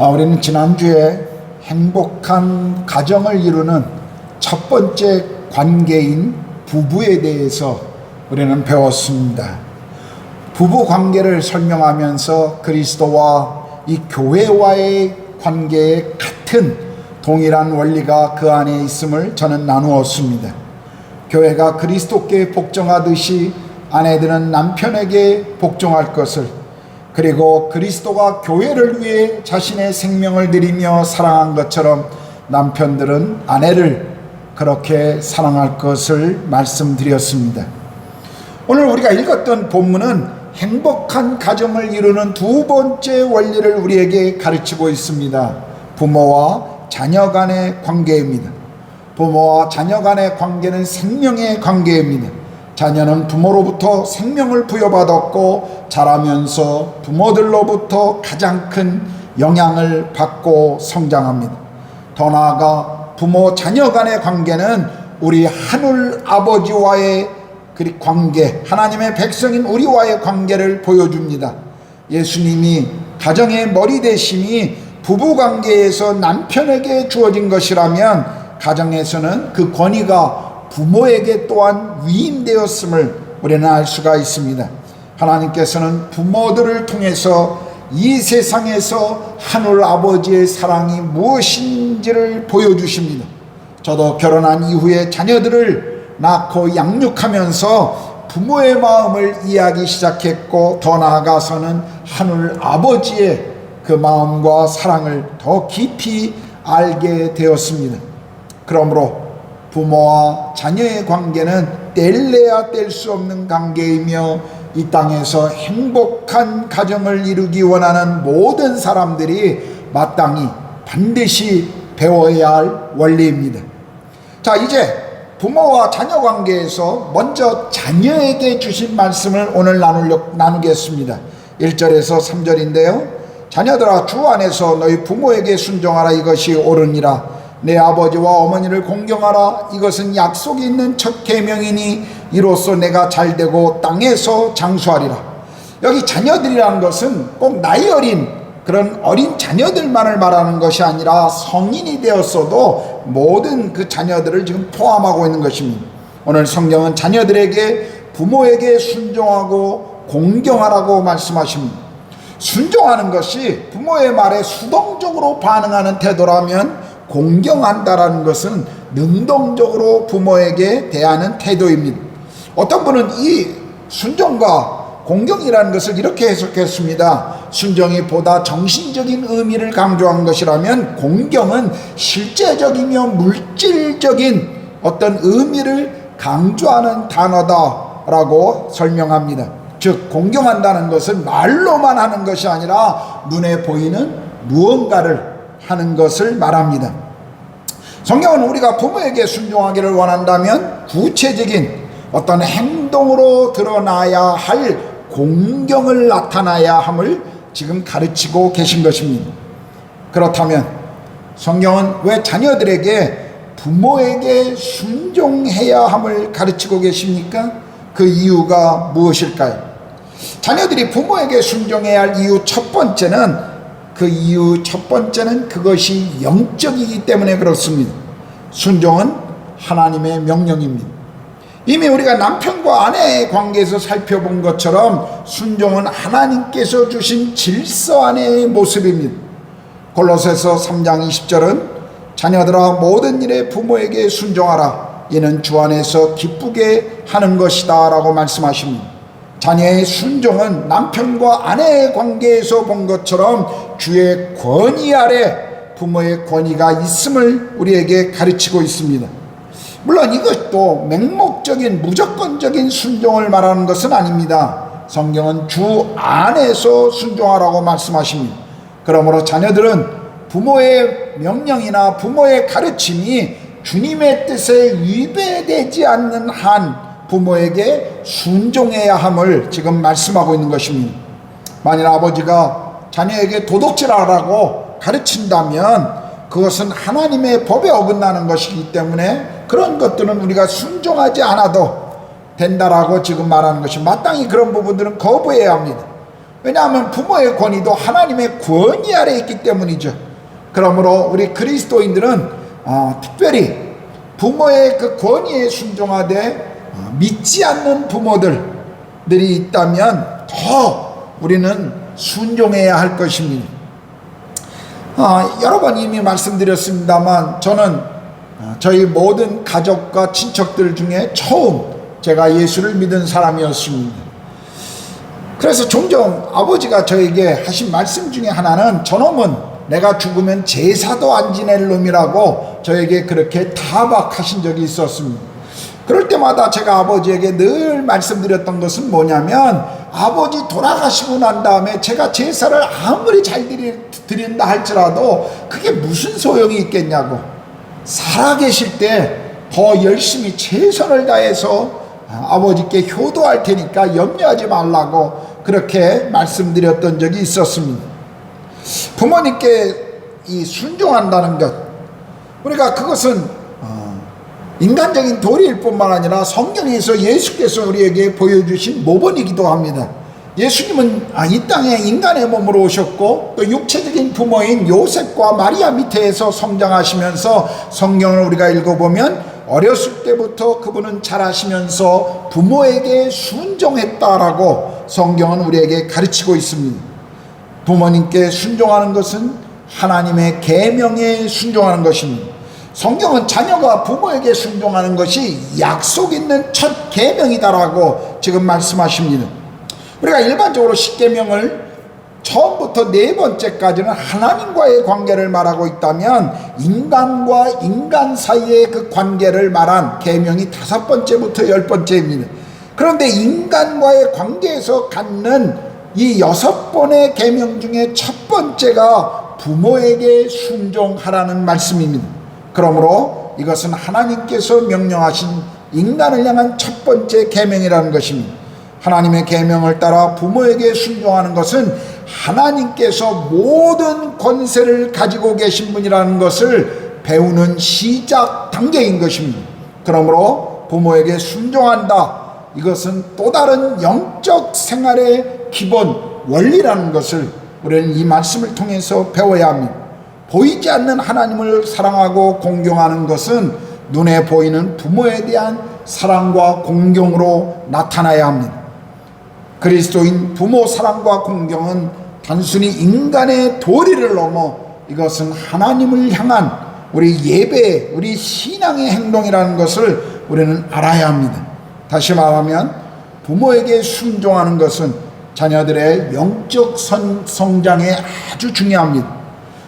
우리는 지난주에 행복한 가정을 이루는 첫 번째 관계인 부부에 대해서 우리는 배웠습니다. 부부 관계를 설명하면서 그리스도와 이 교회와의 관계에 같은 동일한 원리가 그 안에 있음을 저는 나누었습니다. 교회가 그리스도께 복종하듯이 아내들은 남편에게 복종할 것을, 그리고 그리스도가 교회를 위해 자신의 생명을 드리며 사랑한 것처럼 남편들은 아내를 그렇게 사랑할 것을 말씀드렸습니다. 오늘 우리가 읽었던 본문은 행복한 가정을 이루는 두 번째 원리를 우리에게 가르치고 있습니다. 부모와 자녀 간의 관계입니다. 부모와 자녀 간의 관계는 생명의 관계입니다. 자녀는 부모로부터 생명을 부여받았고 자라면서 부모들로부터 가장 큰 영향을 받고 성장합니다. 더 나아가 부모 자녀 간의 관계는 우리 하늘 아버지와의 그 관계, 하나님의 백성인 우리와의 관계를 보여줍니다. 예수님이 가정의 머리 되심이 부부 관계에서 남편에게 주어진 것이라면 가정에서는 그 권위가 부모에게 또한 위임되었음을 우리는 알 수가 있습니다. 하나님께서는 부모들을 통해서 이 세상에서 하늘 아버지의 사랑이 무엇인지를 보여주십니다. 저도 결혼한 이후에 자녀들을 낳고 양육하면서 부모의 마음을 이해하기 시작했고, 더 나아가서는 하늘 아버지의 그 마음과 사랑을 더 깊이 알게 되었습니다. 그러므로 부모와 자녀의 관계는 뗄래야 뗄 수 없는 관계이며 이 땅에서 행복한 가정을 이루기 원하는 모든 사람들이 마땅히 반드시 배워야 할 원리입니다. 자, 이제 부모와 자녀 관계에서 먼저 자녀에게 주신 말씀을 오늘 나누겠습니다. 1절에서 3절인데요. 자녀들아, 주 안에서 너희 부모에게 순종하라. 이것이 옳으니라. 내 아버지와 어머니를 공경하라. 이것은 약속이 있는 첫 계명이니 이로써 내가 잘되고 땅에서 장수하리라. 여기 자녀들이라는 것은 꼭 나이 어린 그런 어린 자녀들만을 말하는 것이 아니라 성인이 되었어도 모든 그 자녀들을 지금 포함하고 있는 것입니다. 오늘 성경은 자녀들에게 부모에게 순종하고 공경하라고 말씀하십니다. 순종하는 것이 부모의 말에 수동적으로 반응하는 태도라면, 공경한다라는 것은 능동적으로 부모에게 대하는 태도입니다. 어떤 분은 이 순종과 공경이라는 것을 이렇게 해석했습니다. 순종이 보다 정신적인 의미를 강조한 것이라면 공경은 실제적이며 물질적인 어떤 의미를 강조하는 단어다라고 설명합니다. 즉, 공경한다는 것은 말로만 하는 것이 아니라 눈에 보이는 무언가를 하는 것을 말합니다. 성경은 우리가 부모에게 순종하기를 원한다면 구체적인 어떤 행동으로 드러나야 할 공경을 나타나야 함을 지금 가르치고 계신 것입니다. 그렇다면 성경은 왜 자녀들에게 부모에게 순종해야 함을 가르치고 계십니까? 그 이유가 무엇일까요? 자녀들이 부모에게 순종해야 할 이유 첫 번째는 그것이 영적이기 때문에 그렇습니다. 순종은 하나님의 명령입니다. 이미 우리가 남편과 아내의 관계에서 살펴본 것처럼 순종은 하나님께서 주신 질서 안의 모습입니다. 골로새서 3장 20절은 자녀들아, 모든 일에 부모에게 순종하라. 이는 주 안에서 기쁘게 하는 것이다 라고 말씀하십니다. 자녀의 순종은 남편과 아내의 관계에서 본 것처럼 주의 권위 아래 부모의 권위가 있음을 우리에게 가르치고 있습니다. 물론 이것도 맹목적인 무조건적인 순종을 말하는 것은 아닙니다. 성경은 주 안에서 순종하라고 말씀하십니다. 그러므로 자녀들은 부모의 명령이나 부모의 가르침이 주님의 뜻에 위배되지 않는 한 부모에게 순종해야 함을 지금 말씀하고 있는 것입니다. 만일 아버지가 자녀에게 도둑질하라고 가르친다면 그것은 하나님의 법에 어긋나는 것이기 때문에 그런 것들은 우리가 순종하지 않아도 된다라고 지금 말하는 것이, 마땅히 그런 부분들은 거부해야 합니다. 왜냐하면 부모의 권위도 하나님의 권위 아래 있기 때문이죠. 그러므로 우리 그리스도인들은 특별히 부모의 그 권위에 순종하되 믿지 않는 부모들이 있다면 더 우리는 순종해야 할 것입니다. 여러 번 이미 말씀드렸습니다만 저는 저희 모든 가족과 친척들 중에 처음 제가 예수를 믿은 사람이었습니다. 그래서 종종 아버지가 저에게 하신 말씀 중에 하나는 저놈은 내가 죽으면 제사도 안 지낼 놈이라고 저에게 그렇게 타박하신 적이 있었습니다. 그럴 때마다 제가 아버지에게 늘 말씀드렸던 것은 뭐냐면, 아버지 돌아가시고 난 다음에 제가 제사를 아무리 잘 드린다 할지라도 그게 무슨 소용이 있겠냐고, 살아계실 때 더 열심히 최선을 다해서 아버지께 효도할 테니까 염려하지 말라고 그렇게 말씀드렸던 적이 있었습니다. 부모님께 이 순종한다는 것, 우리가 그것은 인간적인 도리일 뿐만 아니라 성경에서 예수께서 우리에게 보여주신 모본이기도 합니다. 예수님은 이 땅에 인간의 몸으로 오셨고 또 육체적인 부모인 요셉과 마리아 밑에서 성장하시면서 성경을 우리가 읽어보면 어렸을 때부터 그분은 자라시면서 부모에게 순종했다라고 성경은 우리에게 가르치고 있습니다. 부모님께 순종하는 것은 하나님의 계명에 순종하는 것입니다. 성경은 자녀가 부모에게 순종하는 것이 약속 있는 첫 계명이다라고 지금 말씀하십니다. 우리가 일반적으로 십계명을 처음부터 네 번째까지는 하나님과의 관계를 말하고 있다면, 인간과 인간 사이의 그 관계를 말한 계명이 5번째부터 10번째입니다. 그런데 인간과의 관계에서 갖는 이 6번의 계명 중에 첫 번째가 부모에게 순종하라는 말씀입니다. 그러므로 이것은 하나님께서 명령하신 인간을 향한 첫 번째 계명이라는 것입니다. 하나님의 계명을 따라 부모에게 순종하는 것은 하나님께서 모든 권세를 가지고 계신 분이라는 것을 배우는 시작 단계인 것입니다. 그러므로 부모에게 순종한다, 이것은 또 다른 영적 생활의 기본 원리라는 것을 우리는 이 말씀을 통해서 배워야 합니다. 보이지 않는 하나님을 사랑하고 공경하는 것은 눈에 보이는 부모에 대한 사랑과 공경으로 나타나야 합니다. 그리스도인 부모 사랑과 공경은 단순히 인간의 도리를 넘어 이것은 하나님을 향한 우리 예배, 우리 신앙의 행동이라는 것을 우리는 알아야 합니다. 다시 말하면 부모에게 순종하는 것은 자녀들의 영적 성장에 아주 중요합니다.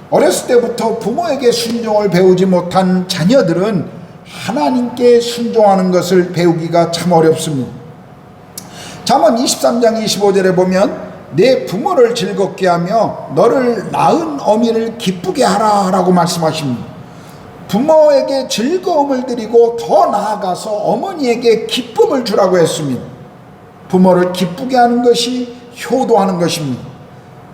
어렸을 때부터 부모에게 순종을 배우지 못한 자녀들은 하나님께 순종하는 것을 배우기가 참 어렵습니다. 잠언 23장 25절에 보면 내 부모를 즐겁게 하며 너를 낳은 어미를 기쁘게 하라 라고 말씀하십니다. 부모에게 즐거움을 드리고 더 나아가서 어머니에게 기쁨을 주라고 했습니다. 부모를 기쁘게 하는 것이 효도하는 것입니다.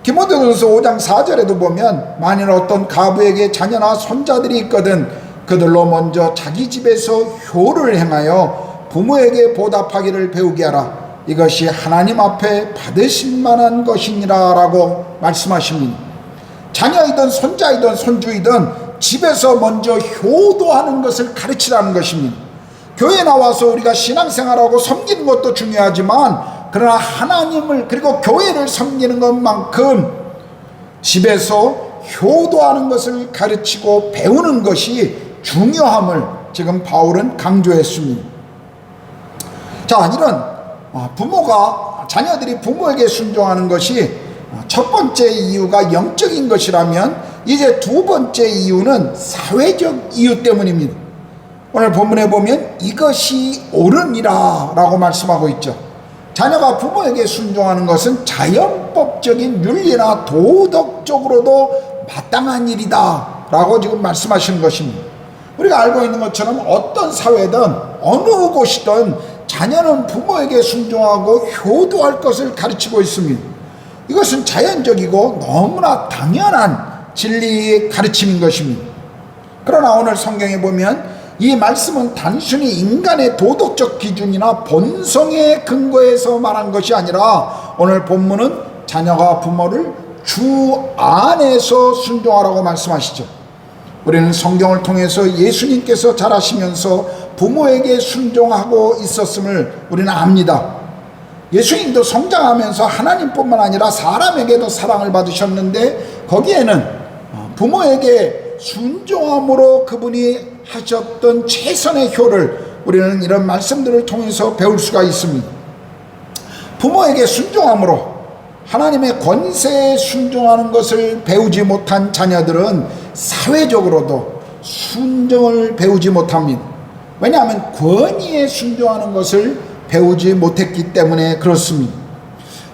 디모데전서 5장 4절에도 보면 만일 어떤 가부에게 자녀나 손자들이 있거든 그들로 먼저 자기 집에서 효를 행하여 부모에게 보답하기를 배우게 하라. 이것이 하나님 앞에 받으실 만한 것이니라 라고 말씀하십니다. 자녀이든 손자이든 손주이든 집에서 먼저 효도하는 것을 가르치라는 것입니다. 교회 나와서 우리가 신앙생활하고 섬기는 것도 중요하지만 그러나 하나님을 그리고 교회를 섬기는 것만큼 집에서 효도하는 것을 가르치고 배우는 것이 중요함을 지금 바울은 강조했습니다. 자, 이런 자녀들이 부모에게 순종하는 것이 첫 번째 이유가 영적인 것이라면 이제 두 번째 이유는 사회적 이유 때문입니다. 오늘 본문에 보면 이것이 옳으니라 라고 말씀하고 있죠. 자녀가 부모에게 순종하는 것은 자연법적인 윤리나 도덕적으로도 마땅한 일이다 라고 지금 말씀하시는 것입니다. 우리가 알고 있는 것처럼 어떤 사회든 어느 곳이든 자녀는 부모에게 순종하고 효도할 것을 가르치고 있습니다. 이것은 자연적이고 너무나 당연한 진리의 가르침인 것입니다. 그러나 오늘 성경에 보면 이 말씀은 단순히 인간의 도덕적 기준이나 본성의 근거에서 말한 것이 아니라 오늘 본문은 자녀가 부모를 주 안에서 순종하라고 말씀하시죠. 우리는 성경을 통해서 예수님께서 자라시면서 부모에게 순종하고 있었음을 우리는 압니다. 예수님도 성장하면서 하나님뿐만 아니라 사람에게도 사랑을 받으셨는데 거기에는 부모에게 순종함으로 그분이 하셨던 최선의 효를 우리는 이런 말씀들을 통해서 배울 수가 있습니다. 부모에게 순종함으로 하나님의 권세에 순종하는 것을 배우지 못한 자녀들은 사회적으로도 순종을 배우지 못합니다. 왜냐하면 권위에 순종하는 것을 배우지 못했기 때문에 그렇습니다.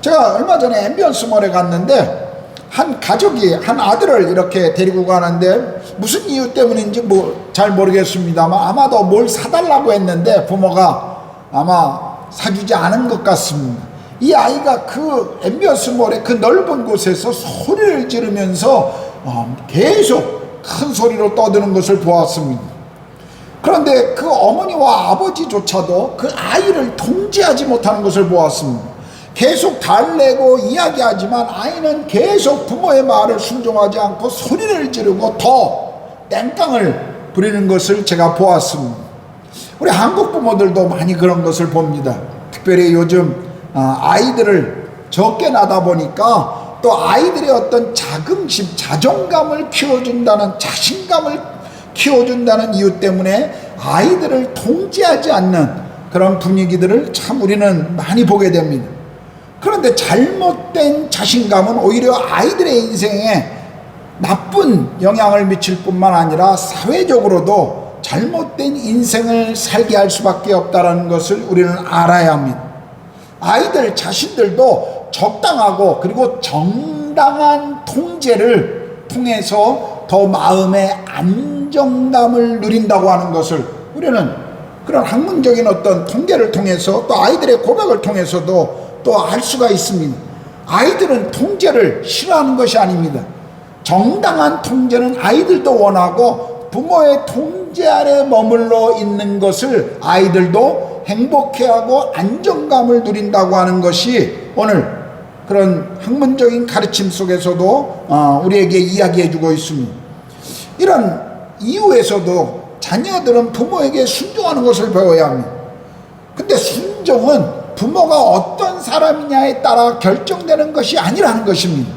제가 얼마 전에 앰비언스몰에 갔는데 한 가족이 한 아들을 이렇게 데리고 가는데 무슨 이유 때문인지 잘 모르겠습니다만 아마도 뭘 사달라고 했는데 부모가 아마 사주지 않은 것 같습니다. 이 아이가 그 앰비언스몰의 그 넓은 곳에서 소리를 지르면서 계속 큰 소리로 떠드는 것을 보았습니다. 그런데 그 어머니와 아버지조차도 그 아이를 통제하지 못하는 것을 보았습니다. 계속 달래고 이야기하지만 아이는 계속 부모의 말을 순종하지 않고 소리를 지르고 더 땡깡을 부리는 것을 제가 보았습니다. 우리 한국 부모들도 많이 그런 것을 봅니다. 특별히 요즘 아이들을 적게 낳다 보니까 또 아이들의 어떤 자긍심, 자존감을 키워준다는, 자신감을 키워준다는 이유 때문에 아이들을 통제하지 않는 그런 분위기들을 참 우리는 많이 보게 됩니다. 그런데 잘못된 자신감은 오히려 아이들의 인생에 나쁜 영향을 미칠 뿐만 아니라 사회적으로도 잘못된 인생을 살게 할 수밖에 없다는 것을 우리는 알아야 합니다. 아이들 자신들도 적당하고 그리고 정당한 통제를 통해서 더 마음의 안정감을 누린다고 하는 것을 우리는 그런 학문적인 어떤 통계를 통해서 또 아이들의 고백을 통해서도 또 알 수가 있습니다. 아이들은 통제를 싫어하는 것이 아닙니다. 정당한 통제는 아이들도 원하고 부모의 통제 아래 머물러 있는 것을 아이들도 행복해하고 안정감을 누린다고 하는 것이 오늘 그런 학문적인 가르침 속에서도 우리에게 이야기해주고 있습니다. 이런 이유에서도 자녀들은 부모에게 순종하는 것을 배워야 합니다. 근데 순종은 부모가 어떤 사람이냐에 따라 결정되는 것이 아니라는 것입니다.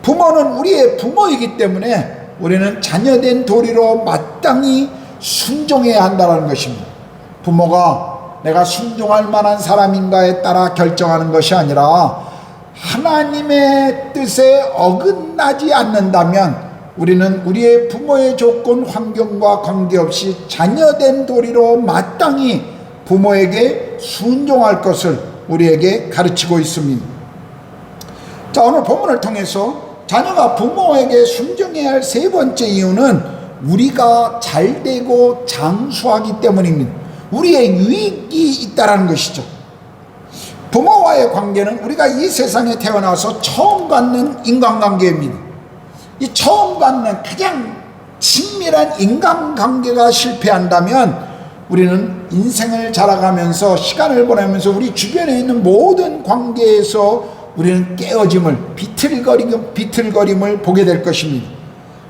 부모는 우리의 부모이기 때문에 우리는 자녀된 도리로 마땅히 순종해야 한다는 것입니다. 부모가 내가 순종할 만한 사람인가에 따라 결정하는 것이 아니라 하나님의 뜻에 어긋나지 않는다면 우리는 우리의 부모의 조건, 환경과 관계없이 자녀된 도리로 마땅히 부모에게 순종할 것을 우리에게 가르치고 있습니다. 자, 오늘 본문을 통해서 자녀가 부모에게 순종해야 할 세 번째 이유는 우리가 잘되고 장수하기 때문입니다. 우리의 유익이 있다는 것이죠. 부모와의 관계는 우리가 이 세상에 태어나서 처음 갖는 인간관계입니다. 이 처음 갖는 가장 친밀한 인간관계가 실패한다면 우리는 인생을 자라가면서 시간을 보내면서 우리 주변에 있는 모든 관계에서 우리는 깨어짐을, 비틀거림을 보게 될 것입니다.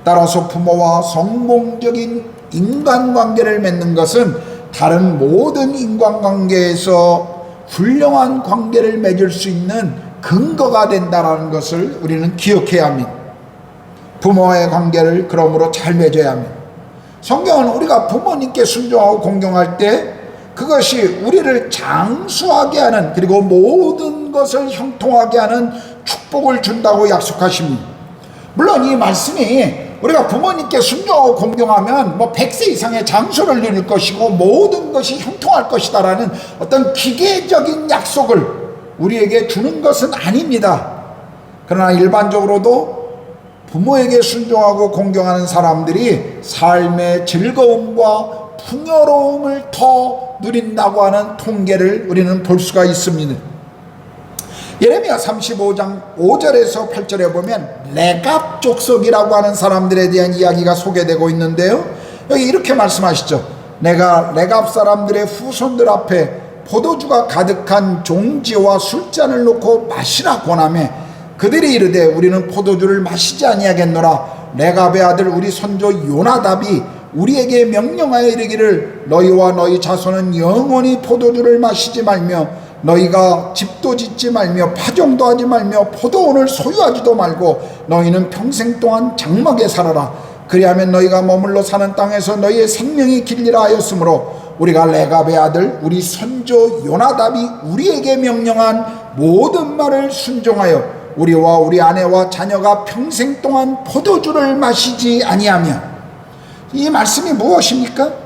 따라서 부모와 성공적인 인간관계를 맺는 것은 다른 모든 인간관계에서 훌륭한 관계를 맺을 수 있는 근거가 된다는 것을 우리는 기억해야 합니다. 부모와의 관계를 그러므로 잘 맺어야 합니다. 성경은 우리가 부모님께 순종하고 공경할 때 그것이 우리를 장수하게 하는, 그리고 모든 것을 형통하게 하는 축복을 준다고 약속하십니다. 물론 이 말씀이 우리가 부모님께 순종하고 공경하면 100세 이상의 장수를 누릴 것이고 모든 것이 형통할 것이다라는 어떤 기계적인 약속을 우리에게 주는 것은 아닙니다. 그러나 일반적으로도 부모에게 순종하고 공경하는 사람들이 삶의 즐거움과 풍요로움을 더 누린다고 하는 통계를 우리는 볼 수가 있습니다. 예레미야 35장 5절에서 8절에 보면 레갑 족속이라고 하는 사람들에 대한 이야기가 소개되고 있는데요, 여기 이렇게 말씀하시죠. 내가 레갑 사람들의 후손들 앞에 포도주가 가득한 종지와 술잔을 놓고 마시라 권하매 그들이 이르되 우리는 포도주를 마시지 아니하겠노라. 레갑의 아들 우리 선조 요나답이 우리에게 명령하여 이르기를 너희와 너희 자손은 영원히 포도주를 마시지 말며 너희가 집도 짓지 말며 파종도 하지 말며 포도원을 소유하지도 말고 너희는 평생 동안 장막에 살아라. 그리하면 너희가 머물러 사는 땅에서 너희의 생명이 길리라 하였으므로 우리가 레갑의 아들 우리 선조 요나답이 우리에게 명령한 모든 말을 순종하여 우리와 우리 아내와 자녀가 평생 동안 포도주를 마시지 아니하며. 이 말씀이 무엇입니까?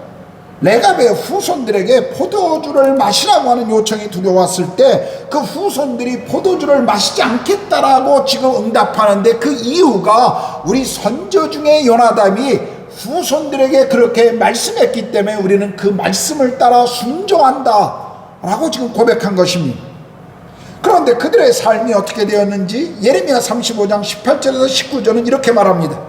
레갑의 후손들에게 포도주를 마시라고 하는 요청이 들어왔을 때 그 후손들이 포도주를 마시지 않겠다라고 지금 응답하는데, 그 이유가 우리 선조 중에 요나답이 후손들에게 그렇게 말씀했기 때문에 우리는 그 말씀을 따라 순종한다 라고 지금 고백한 것입니다. 그런데 그들의 삶이 어떻게 되었는지 예레미야 35장 18절에서 19절은 이렇게 말합니다.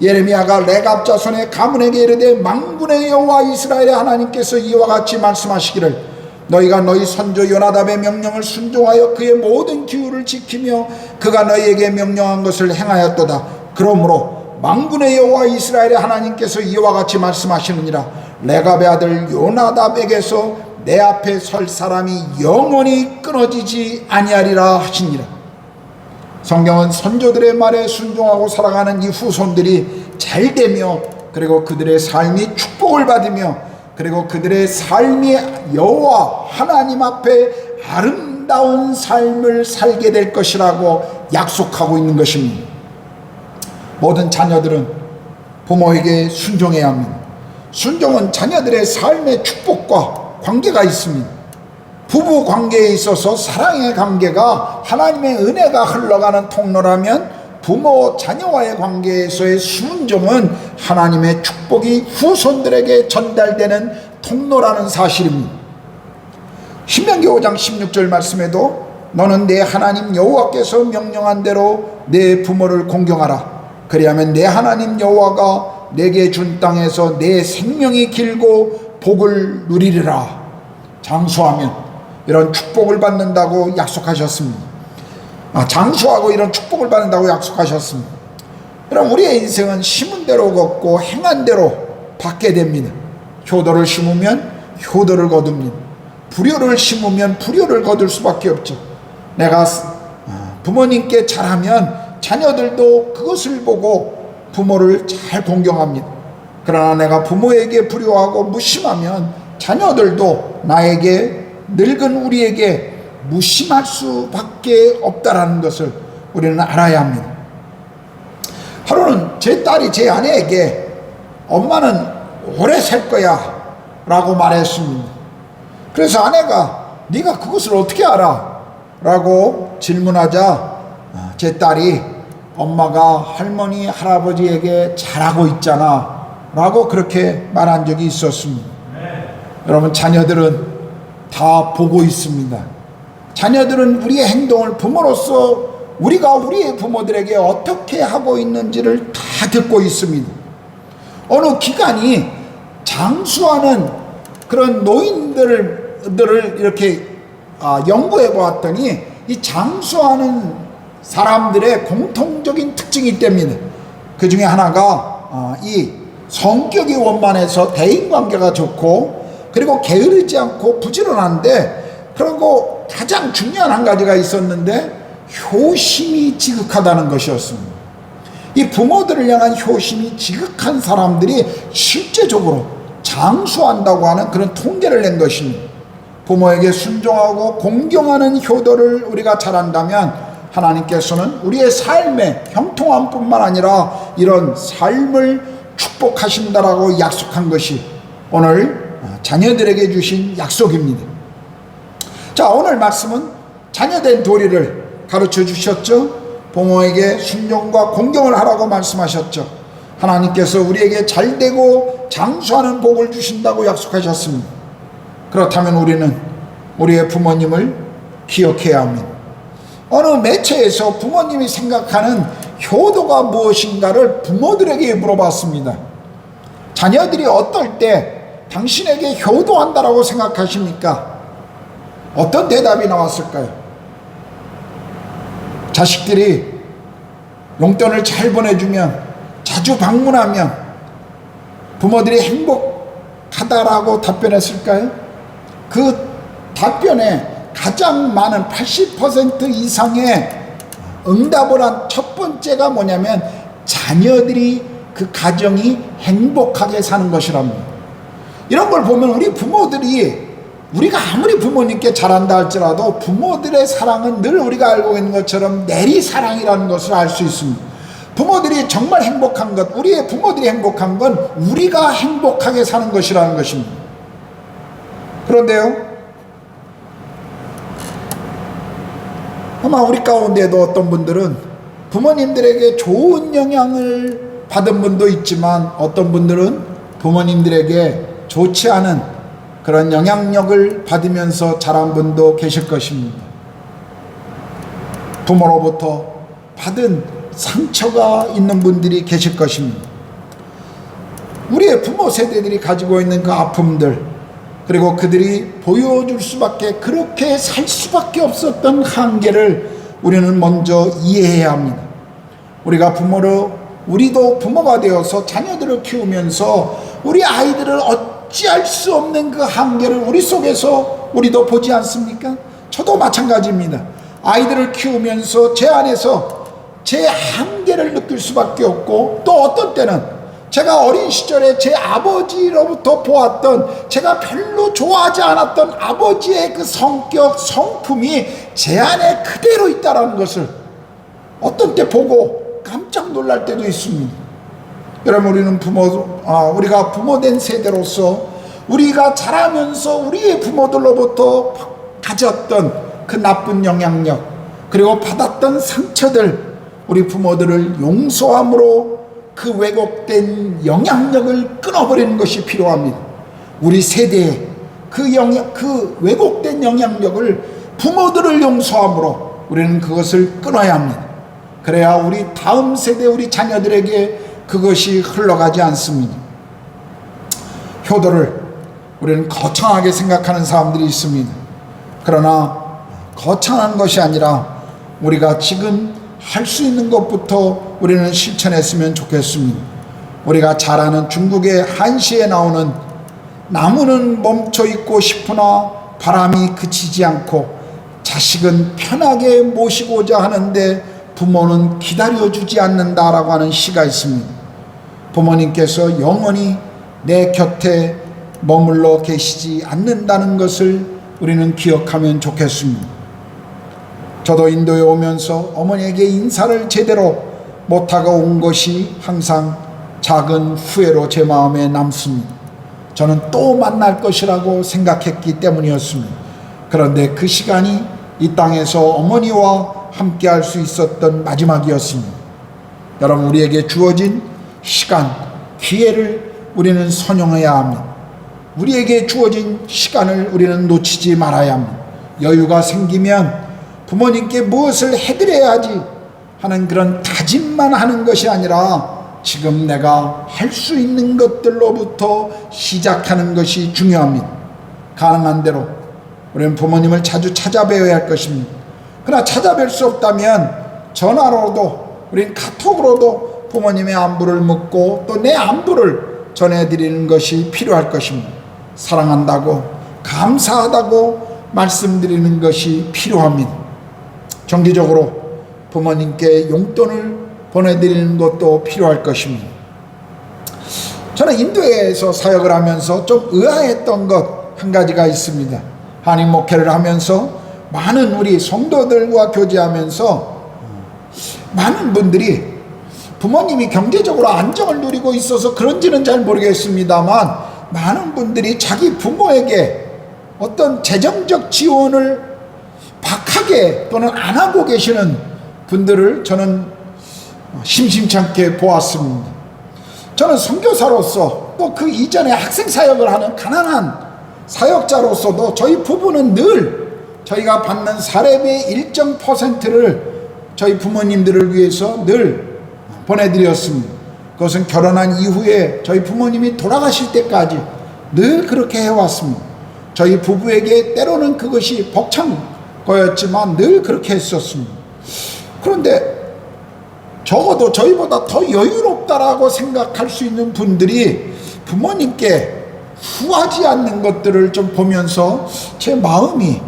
예레미야가 레갑 자손의 가문에게 이르되 만군의 여호와 이스라엘의 하나님께서 이와 같이 말씀하시기를 너희가 너희 선조 요나답의 명령을 순종하여 그의 모든 기율을 지키며 그가 너희에게 명령한 것을 행하였도다. 그러므로 만군의 여호와 이스라엘의 하나님께서 이와 같이 말씀하시느니라. 레갑의 아들 요나답에게서 내 앞에 설 사람이 영원히 끊어지지 아니하리라 하시니라. 성경은 선조들의 말에 순종하고 살아가는 이 후손들이 잘되며 그리고 그들의 삶이 축복을 받으며 그리고 그들의 삶이 여호와 하나님 앞에 아름다운 삶을 살게 될 것이라고 약속하고 있는 것입니다. 모든 자녀들은 부모에게 순종해야 합니다. 순종은 자녀들의 삶의 축복과 관계가 있습니다. 부부 관계에 있어서 사랑의 관계가 하나님의 은혜가 흘러가는 통로라면 부모 자녀와의 관계에서의 순종은 하나님의 축복이 후손들에게 전달되는 통로라는 사실입니다. 신명기 5장 16절 말씀에도 너는 내 하나님 여호와께서 명령한 대로 내 부모를 공경하라. 그리하면 내 하나님 여호와가 내게 준 땅에서 내 생명이 길고 복을 누리리라. 장수하면 이런 축복을 받는다고 약속하셨습니다. 장수하고 이런 축복을 받는다고 약속하셨습니다. 그럼 우리의 인생은 심은 대로 걷고 행한 대로 받게 됩니다. 효도를 심으면 효도를 거둡니다. 불효를 심으면 불효를 거둘 수밖에 없죠. 내가 부모님께 잘하면 자녀들도 그것을 보고 부모를 잘 공경합니다. 그러나 내가 부모에게 불효하고 무심하면 자녀들도 나에게 늙은 우리에게 무심할 수밖에 없다라는 것을 우리는 알아야 합니다. 하루는 제 딸이 제 아내에게 엄마는 오래 살 거야 라고 말했습니다. 그래서 아내가 네가 그것을 어떻게 알아? 라고 질문하자 제 딸이 엄마가 할머니 할아버지에게 잘하고 있잖아 라고 그렇게 말한 적이 있었습니다. 여러분, 자녀들은 다 보고 있습니다. 자녀들은 우리의 행동을 부모로서 우리가 우리의 부모들에게 어떻게 하고 있는지를 다 듣고 있습니다. 어느 기관이 장수하는 그런 노인들을 이렇게 연구해 보았더니 이 장수하는 사람들의 공통적인 특징이 있답니다. 그 중에 하나가 이 성격이 원만해서 대인관계가 좋고 그리고 게으르지 않고 부지런한데, 그리고 가장 중요한 한 가지가 있었는데 효심이 지극하다는 것이었습니다. 이 부모들을 향한 효심이 지극한 사람들이 실제적으로 장수한다고 하는 그런 통계를 낸 것입니다. 부모에게 순종하고 공경하는 효도를 우리가 잘한다면 하나님께서는 우리의 삶의 형통함뿐만 아니라 이런 삶을 축복하신다라고 약속한 것이 오늘 자녀들에게 주신 약속입니다. 자, 오늘 말씀은 자녀된 도리를 가르쳐 주셨죠. 부모에게 순종과 공경을 하라고 말씀하셨죠. 하나님께서 우리에게 잘되고 장수하는 복을 주신다고 약속하셨습니다. 그렇다면 우리는 우리의 부모님을 기억해야 합니다. 어느 매체에서 부모님이 생각하는 효도가 무엇인가를 부모들에게 물어봤습니다. 자녀들이 어떨 때 당신에게 효도한다라고 생각하십니까? 어떤 대답이 나왔을까요? 자식들이 용돈을 잘 보내주면, 자주 방문하면 부모들이 행복하다라고 답변했을까요? 그 답변에 가장 많은 80% 이상의 응답을 한 첫 번째가 뭐냐면 자녀들이, 그 가정이 행복하게 사는 것이랍니다. 이런 걸 보면 우리 부모들이, 우리가 아무리 부모님께 잘한다 할지라도 부모들의 사랑은 늘 우리가 알고 있는 것처럼 내리사랑이라는 것을 알 수 있습니다. 부모들이 정말 행복한 것, 우리의 부모들이 행복한 건 우리가 행복하게 사는 것이라는 것입니다. 그런데요, 아마 우리 가운데도 어떤 분들은 부모님들에게 좋은 영향을 받은 분도 있지만, 어떤 분들은 부모님들에게 좋지 않은 그런 영향력을 받으면서 자란 분도 계실 것입니다. 부모로부터 받은 상처가 있는 분들이 계실 것입니다. 우리의 부모 세대들이 가지고 있는 그 아픔들, 그리고 그들이 보여줄 수밖에, 그렇게 살 수밖에 없었던 한계를 우리는 먼저 이해해야 합니다. 우리도 부모가 되어서 자녀들을 키우면서 우리 아이들을 어찌할 수 없는 그 한계를 우리 속에서 우리도 보지 않습니까? 저도 마찬가지입니다. 아이들을 키우면서 제 안에서 제 한계를 느낄 수밖에 없고, 또 어떤 때는 제가 어린 시절에 제 아버지로부터 보았던, 제가 별로 좋아하지 않았던 아버지의 그 성격, 성품이 제 안에 그대로 있다는 것을 어떤 때 보고 깜짝 놀랄 때도 있습니다. 여러분, 우리는 우리가 부모된 세대로서 우리가 자라면서 우리의 부모들로부터 가졌던 그 나쁜 영향력, 그리고 받았던 상처들, 우리 부모들을 용서함으로 그 왜곡된 영향력을 끊어버리는 것이 필요합니다. 우리 세대의 그 왜곡된 영향력을 부모들을 용서함으로 우리는 그것을 끊어야 합니다. 그래야 우리 다음 세대, 우리 자녀들에게 그것이 흘러가지 않습니다. 효도를 우리는 거창하게 생각하는 사람들이 있습니다. 그러나 거창한 것이 아니라 우리가 지금 할 수 있는 것부터 우리는 실천했으면 좋겠습니다. 우리가 잘 아는 중국의 한시에 나오는 나무는 멈춰 있고 싶으나 바람이 그치지 않고 자식은 편하게 모시고자 하는데 부모는 기다려주지 않는다라고 하는 시가 있습니다. 부모님께서 영원히 내 곁에 머물러 계시지 않는다는 것을 우리는 기억하면 좋겠습니다. 저도 인도에 오면서 어머니에게 인사를 제대로 못하고 온 것이 항상 작은 후회로 제 마음에 남습니다. 저는 또 만날 것이라고 생각했기 때문이었습니다. 그런데 그 시간이 이 땅에서 어머니와 함께 할 수 있었던 마지막이었습니다. 여러분, 우리에게 주어진 시간, 기회를 우리는 선용해야 합니다. 우리에게 주어진 시간을 우리는 놓치지 말아야 합니다. 여유가 생기면 부모님께 무엇을 해드려야지 하는 그런 다짐만 하는 것이 아니라 지금 내가 할 수 있는 것들로부터 시작하는 것이 중요합니다. 가능한 대로 우리는 부모님을 자주 찾아뵈어야 할 것입니다. 그러나 찾아뵐 수 없다면 전화로도, 우리는 카톡으로도 부모님의 안부를 묻고 또 내 안부를 전해드리는 것이 필요할 것입니다. 사랑한다고, 감사하다고 말씀드리는 것이 필요합니다. 정기적으로 부모님께 용돈을 보내드리는 것도 필요할 것입니다. 저는 인도에서 사역을 하면서 좀 의아했던 것 한 가지가 있습니다. 한인 목회를 하면서 많은 우리 성도들과 교제하면서 많은 분들이 부모님이 경제적으로 안정을 누리고 있어서 그런지는 잘 모르겠습니다만, 많은 분들이 자기 부모에게 어떤 재정적 지원을 박하게 또는 안 하고 계시는 분들을 저는 심심찮게 보았습니다. 저는 선교사로서 또 그 이전에 학생 사역을 하는 가난한 사역자로서도 저희 부부는 늘 저희가 받는 사례비의 일정 %를 저희 부모님들을 위해서 늘 보내드렸습니다. 그것은 결혼한 이후에 저희 부모님이 돌아가실 때까지 늘 그렇게 해왔습니다. 저희 부부에게 때로는 그것이 벅찬 거였지만 늘 그렇게 했었습니다. 그런데 적어도 저희보다 더 여유롭다라고 생각할 수 있는 분들이 부모님께 후하지 않는 것들을 좀 보면서 제 마음이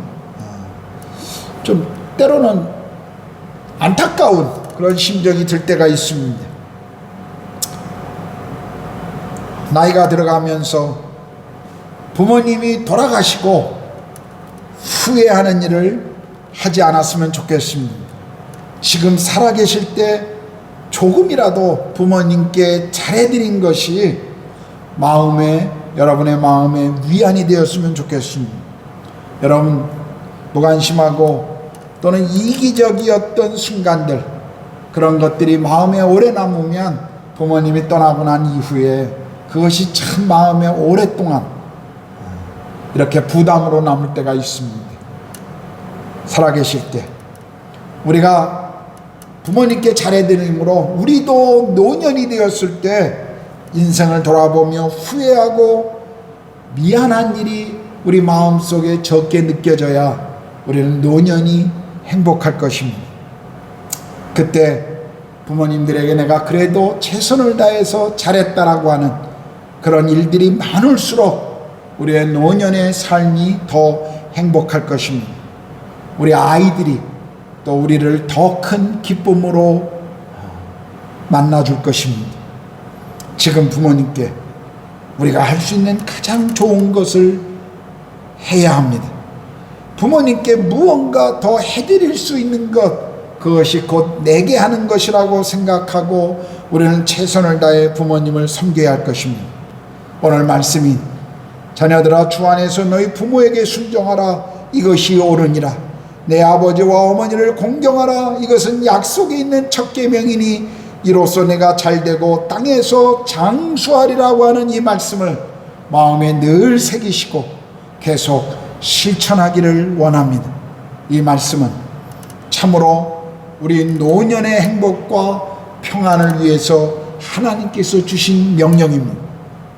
좀 때로는 안타까운 그런 심정이 들 때가 있습니다. 나이가 들어가면서 부모님이 돌아가시고 후회하는 일을 하지 않았으면 좋겠습니다. 지금 살아계실 때 조금이라도 부모님께 잘해드린 것이 여러분의 마음에 위안이 되었으면 좋겠습니다. 여러분, 무관심하고 또는 이기적이었던 순간들, 그런 것들이 마음에 오래 남으면 부모님이 떠나고 난 이후에 그것이 참 마음에 오랫동안 이렇게 부담으로 남을 때가 있습니다. 살아계실 때 우리가 부모님께 잘해드림으로 우리도 노년이 되었을 때 인생을 돌아보며 후회하고 미안한 일이 우리 마음속에 적게 느껴져야 우리는 노년이 행복할 것입니다. 그때 부모님들에게 내가 그래도 최선을 다해서 잘했다라고 하는 그런 일들이 많을수록 우리의 노년의 삶이 더 행복할 것입니다. 우리 아이들이 또 우리를 더 큰 기쁨으로 만나줄 것입니다. 지금 부모님께 우리가 할 수 있는 가장 좋은 것을 해야 합니다. 부모님께 무언가 더 해드릴 수 있는 것, 그것이 곧 내게 하는 것이라고 생각하고 우리는 최선을 다해 부모님을 섬겨야 할 것입니다. 오늘 말씀인 자녀들아 주 안에서 너희 부모에게 순종하라, 이것이 옳으니라. 내 아버지와 어머니를 공경하라, 이것은 약속에 있는 첫 계명이니 이로써 내가 잘되고 땅에서 장수하리라고 하는 이 말씀을 마음에 늘 새기시고 계속 실천하기를 원합니다. 이 말씀은 참으로 우리 노년의 행복과 평안을 위해서 하나님께서 주신 명령입니다.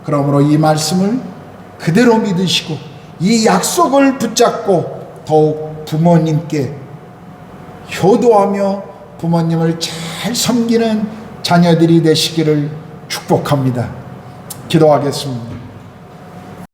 그러므로 이 말씀을 그대로 믿으시고 이 약속을 붙잡고 더욱 부모님께 효도하며 부모님을 잘 섬기는 자녀들이 되시기를 축복합니다. 기도하겠습니다.